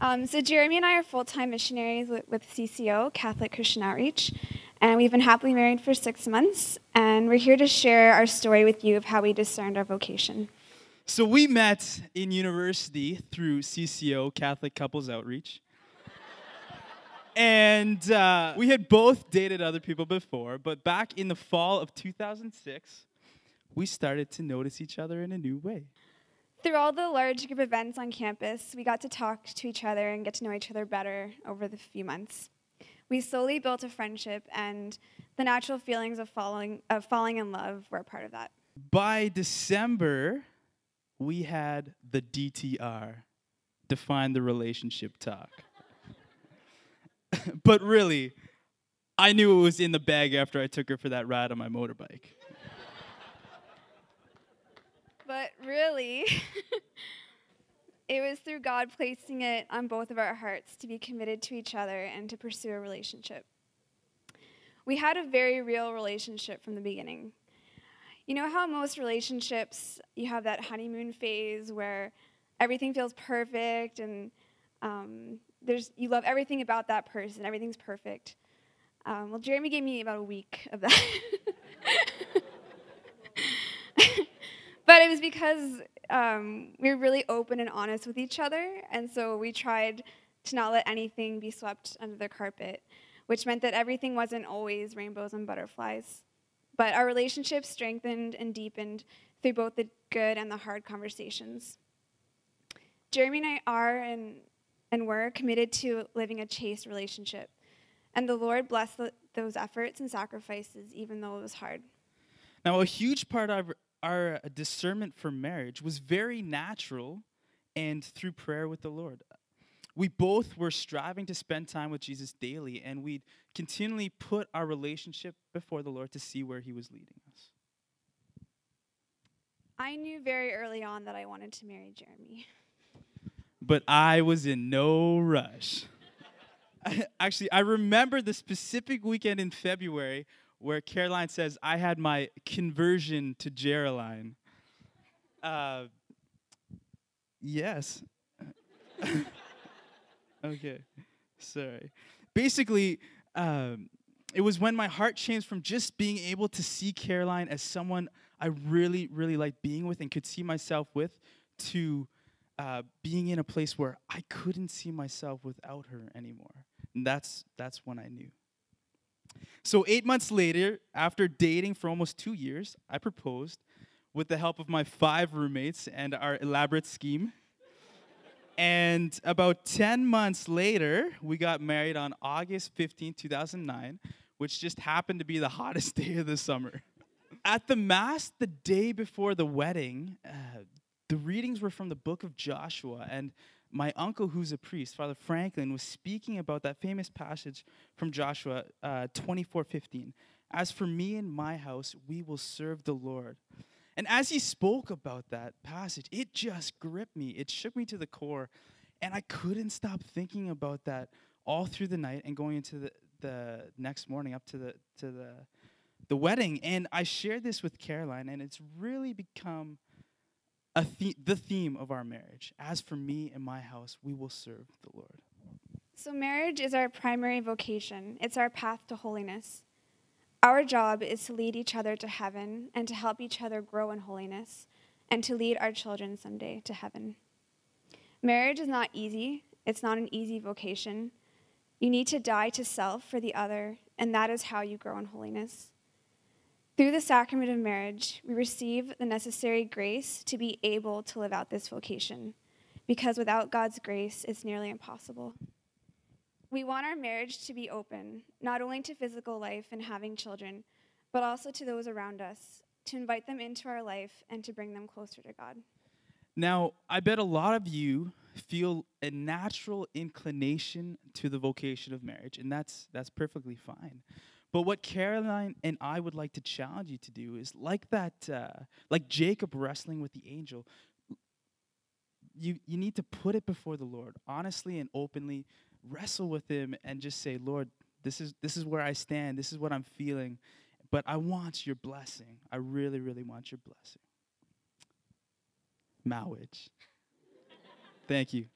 So Jeremy and I are full-time missionaries with CCO, Catholic Christian Outreach, and we've been happily married for 6 months, and we're here to share our story with you of how we discerned our vocation. So we met in university through CCO, Catholic Couples Outreach. And we had both dated other people before, but back in the fall of 2006, we started to notice each other in a new way. Through all the large group events on campus, we got to talk to each other and get to know each other better over the few months. We slowly built a friendship, and the natural feelings of falling in love were a part of that. By December, we had the DTR, define the relationship talk. But really, I knew it was in the bag after I took her for that ride on my motorbike. But really, it was through God placing it on both of our hearts to be committed to each other and to pursue a relationship. We had a very real relationship from the beginning. You know how most relationships, you have that honeymoon phase where everything feels perfect and you love everything about that person, everything's perfect. Well, Jeremy gave me about a week of that. But it was because we were really open and honest with each other, and so we tried to not let anything be swept under the carpet, which meant that everything wasn't always rainbows and butterflies. But our relationship strengthened and deepened through both the good and the hard conversations. Jeremy and I are and were committed to living a chaste relationship, and the Lord blessed those efforts and sacrifices, even though it was hard. Now, a huge part of our discernment for marriage was very natural and through prayer with the Lord. We both were striving to spend time with Jesus daily, and we'd continually put our relationship before the Lord to see where he was leading us. I knew very early on that I wanted to marry Jeremy. But I was in no rush. Actually, I remember the specific weekend in February where Caroline says, I had my conversion to Caroline. Yes. Okay, sorry. Basically, it was when my heart changed from just being able to see Caroline as someone I really, really liked being with and could see myself with, to being in a place where I couldn't see myself without her anymore. And that's when I knew. So 8 months later, after dating for almost 2 years, I proposed with the help of my 5 roommates and our elaborate scheme. And about 10 months later, we got married on August 15, 2009, which just happened to be the hottest day of the summer. At the Mass, the day before the wedding, the readings were from the book of Joshua, and my uncle, who's a priest, Father Franklin, was speaking about that famous passage from Joshua 24:15. As for me and my house, we will serve the Lord. And as he spoke about that passage, it just gripped me. It shook me to the core, and I couldn't stop thinking about that all through the night and going into the next morning up to the wedding. And I shared this with Caroline, and it's really become the theme of our marriage. As for me and my house, we will serve the Lord. So marriage is our primary vocation. It's our path to holiness. Our job is to lead each other to heaven and to help each other grow in holiness and to lead our children someday to heaven. Marriage is not easy. It's not an easy vocation. You need to die to self for the other, and that is how you grow in holiness. Through the sacrament of marriage, we receive the necessary grace to be able to live out this vocation, because without God's grace, it's nearly impossible. We want our marriage to be open, not only to physical life and having children, but also to those around us, to invite them into our life and to bring them closer to God. Now, I bet a lot of you feel a natural inclination to the vocation of marriage, and that's perfectly fine. But what Caroline and I would like to challenge you to do is like Jacob wrestling with the angel, you need to put it before the Lord, honestly and openly, wrestle with him and just say, Lord, this is where I stand, this is what I'm feeling, but I want your blessing. I really, really want your blessing. Marriage. Thank you.